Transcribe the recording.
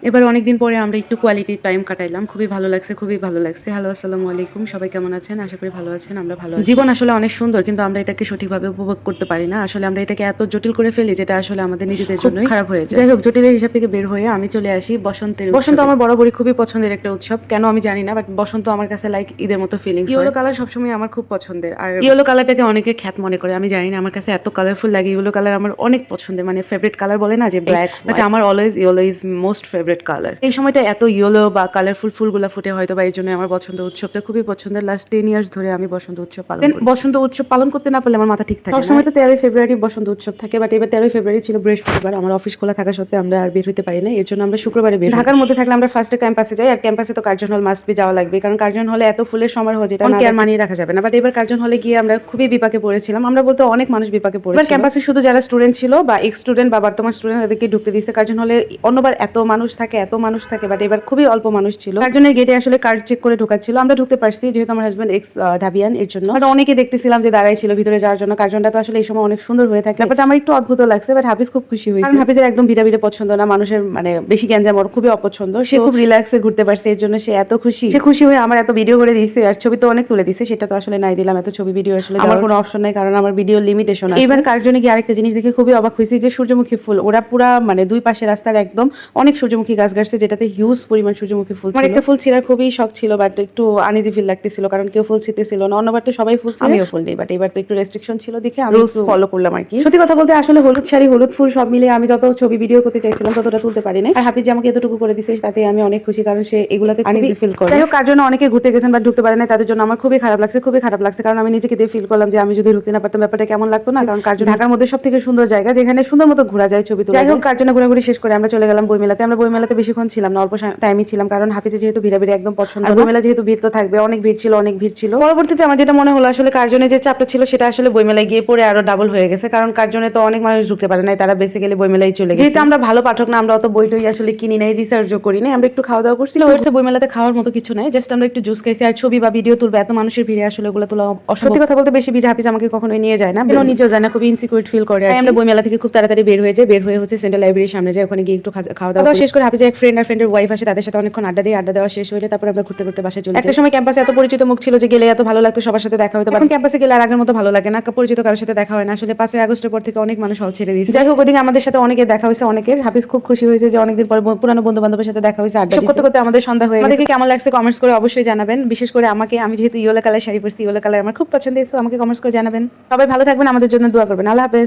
এবার অনেকদিন পরে আমরা একটু কোয়ালিটি টাইম কাটাইলাম। খুবই ভালো লাগছে, খুবই ভালো লাগছে। হ্যালো, আসসালামু আলাইকুম। সবাই কেমন আছেন? আশা করি ভালো আছেন। আমরা ভালো আছি। জীবন আসলে অনেক সুন্দর কিন্তু আমরা এটাকে সঠিকভাবে উপভোগ করতে পারি না। আসলে আমরা এটাকে এত জটিল করে ফেলি যেটা আসলে আমাদের নিজেদের জন্যই খারাপ হয়ে যায়। যাই হোক, জটিলের হিসাব থেকে বের হয়ে আমি চলে আসি বসন্তের উৎসবে। বসন্ত আমার বরাবরই খুবই পছন্দের একটা উৎসব। কেন আমি জানি না, বাট বসন্ত আমার কাছে লাইক ঈদের মতো ফিলিংস হয়। ইয়েলো কালার সবসময় আমার খুব পছন্দের। আর ইয়েলো কালারটাকে অনেকে খ্যাত মনে করে। আমি জানি না, আমার কাছে এত কালারফুল লাগে। ইয়েলো কালার আমার অনেক পছন্দের, মানে ফেভারিট কালার বলে না যে ব্ল্যাক, বাট আমার always yellow is most favourite colour. এই সময়টা এত ইয়েলো বা কালারফুল ফুলগুলা ফুটে হয়তো বা এই জন্য আমার বসন্ত উৎসবটা খুবই পছন্দের। লাস্ট 10 ইয়ার্স ধরে আমি বসন্ত উৎসব পালন করি। বসন্ত উৎসব পালন করতে না পারলে আমার মাথা ঠিক থাকে না। সবসময় তো 13 ফেব্রুয়ারি বসন্ত উৎসব থাকে, বাট এবার 13 ফেব্রুয়ারি ছিল বৃহস্পতিবার। আমার অফিস খোলা থাকা সত্ত্বেও আমরা আর বের হতে পারি না। এর জন্য আমরা শুক্রবারে বের হই। ঢাকার মধ্যে থাকলে আমরা ফার্স্টে ক্যাম্পাসে যাই, আর ক্যাম্পাসে তো কার্জন হল মাস্ট বি যাওয়া লাগবে, কারণ কার্জন হলে এত ফুলের সমারোহ যেটা না আর মানিয়ে রাখা যাবে না। বাট এবার কার্জন হলে গিয়ে আমরা খুবই বিপাকে পড়েছিলাম। আমরা বলতে অনেক মানুষ বিপাকে পড়েছিল। এবার ক্যাম্পাসে শুধু যারা স্টুডেন্ট ছিল বা এক্স স্টুডেন্ট বা বর্তমান স্টুডেন্ট তাদেরকে ঢুকতে দিয়েছে কার্জন হলে। অন্যবার এত মানুষ থাকে, বাট এবার খুবই অল্প মানুষ ছিল। কার্জনের গেটে আসলে কার্ড চেক করে ঢোকাচ্ছিল। আমরা ঢুকতে পারছি যেহেতু আমার হাজব্যান্ড এক্স ঢাবিয়ান, এর জন্য। আর অনেকে দেখতেছিলাম যে দাঁড়াই ছিল ভিতরে যাওয়ার জন্য। কার্জনটা তো আসলে এই সময় অনেক সুন্দর হয়ে থাকে, বাট আমার একটু অদ্ভুত লাগছে। বাট হাফিজ খুব খুশি হয়েছে, কারণ হাফিজের একদম ভিড়া পছন্দ না, মানুষের মানে বেশি গ্যাঞ্জাম ওর খুবই অপছন্দ। সে খুব রিল্যাক্সে ঘুরতে পারছে, এর জন্য সে এত খুশি। সে খুশি হয়ে আমার এত ভিডিও করে দিয়েছে, আর ছবি তো অনেক তুলে দিছে। সেটা তো আসলে নাই দিলাম, এত ছবি ভিডিও আসলে আমার কোনো অপশন নাই, কারণ আমার ভিডিও লিমিটেশন আছে। এবার কার্জনে গিয়ে আরেকটা জিনিস দেখে খুবই অবাক হয়েছি যে সূর্যমুখী ফুল ওরা পুরা মানে দুই পাশে রাস্তার একদম অনেক সূর্যমুখী গাছ গাছছে, যেটাতে হিউজ পরিমাণ সূর্যমুখী ফুল। আমার একটা ফুল ছিঁড়ার খুবই শখ ছিল, বাট একটু আনইজি ফিল লাগতেছিল, কারণ কেউ ফুল ছিঁড়তেছিল না। অন্যবার তো সবাই ফুল, আমিও ফুল নেই, বাট এবার তো একটু রেস্ট্রিকশন ছিল দেখে আমি ফলো করলাম আর কি। সত্যি কথা বলতে আসলে হলুদ শাড়ি হলুদ ফুল সব মিলে আমি যত ছবি ভিডিও করতে চাইছিলাম ততটা তুলতে পারি না। আর হাফিজ যে আমাকে এতটুকু করে দিছে তাতে আমি অনেক খুশি, কারণ সে এগুলাতে আনইজি ফিল করে। যাই হোক, কার জন্য অনেকে ঘুরতে গেছেন বাট ঢুকতে পারে না, তাদের জন্য আমার খুবই খারাপ লাগছে, কারণ আমি নিজেকে দিয়ে ফিল করলাম যে আমি যদি ঢুকতে না পারতাম ব্যাপারটা কেমন লাগতো না। কারণ কার্জন ঢাকার মধ্যে সব থেকে সুন্দর জায়গা, যেখানে সুন্দর মতো ঘোরা যায়, ছবি তোলা যায়। যাই হোক, কার্জনে ঘোরাঘুরি শেষ করে আমরা চলে গেলাম বইমেলাতে। আমরা বইমেলাতে বেশিক্ষণ ছিলাম না, অল্প টাইমই ছিলাম, কারণ হাফিজে যেহেতু ভিড়াভিড়ি একদম পছন্দ। আর বইমেলা যেহেতু ভিড় তো থাকবে, অনেক ভিড় ছিল। পরবর্তীতে আমার যেটা মনে হলো আসলে কার্জনে যে চাপটা ছিল সেটা আসলে বইমেলায় গিয়ে পরে আরো ডাবল হয়ে গেছে, কারণ কার্জনে তো অনেক মানুষ ঢুকতে পারে নাই, তারা বেসিক্যালি বইমেলায় চলে গেছে। যেহেতু আমরা ভালো পাঠক না, আমরা অত বইটই আসলে কিনি নাই, রিসার্চও করি নাই। আমরা একটু খাওয়া দাওয়া করছিলাম। ওইটা বইমেলাতে খাওয়ার মতো কিছু নাই, জাস্ট আমরা একটু জুস খাইছি আর ছবি বা ভিডিও তুলবো। এত মানুষের ভিড়ে আসলে ওগুলো তোলা অসম্ভব। সত্যি কথা বলতে বেশি ভিড় হাফিজ আমাকে কখনোই নিয়ে যায় না, বেরো নিজেও যায় না, খুবই ইনসিকিউর ফিল করে। আমরা বইমেলা থেকে খুব তাড়াতাড়ি বের হয়ে হচ্ছে সেন্ট্রাল লাইব্রেরির সামনে যায়, ওখানে গিয়ে একটু খাওয়া দাওয়া শেষ করে হাফিজের এক ফ্রেন্ড আর ফ্রেন্ডের ওয়াইফ আসে, তাদের সাথে অনেকক্ষণ আড্ডা দেওয়া শেষ হলে তারপর আমরা ঘুরতে ঘুরতে বাসায় চলে যাই। একটা সময় ক্যাম্পাসে এত পরিচিত মুখ ছিল যে গেলে এত ভালো লাগতো, সবার সাথে দেখা হতো। এখন ক্যাম্পাসে গেলে আর আগের মতো ভালো লাগে না, পরিচিত কারোর সাথে দেখা হয় না। আসলে 5 আগস্টের পর থেকে অনেক মানুষ হল ছেড়ে দিয়েছে। যাই হোক, ওদিকে আমাদের সাথে অনেকে দেখা হয়েছে, অনেকের। হাফিজ খুব খুশি হয়েছে যে অনেকদিন পর পুরানো বন্ধু বান্ধবের সাথে দেখা হয়েছে, আড্ডা করতে করতে আমাদের সন্ধ্যা হয়ে গেছে। আমাদেরকে কেমন লাগছে কমেন্টস করে অবশ্যই জানাবেন। বিশেষ করে আমাকে, আমি যেহেতু ইয়েলো কালার শাড়ি পরছি, ইয়েলো কালার আমার খুব পছন্দ হয়েছে, আমাকে কমেন্টস করে জানাবেন। সবাই ভালো থাকবেন, আমাদের জন্য দোয়া করবেন। আল্লাহ হাফেজ।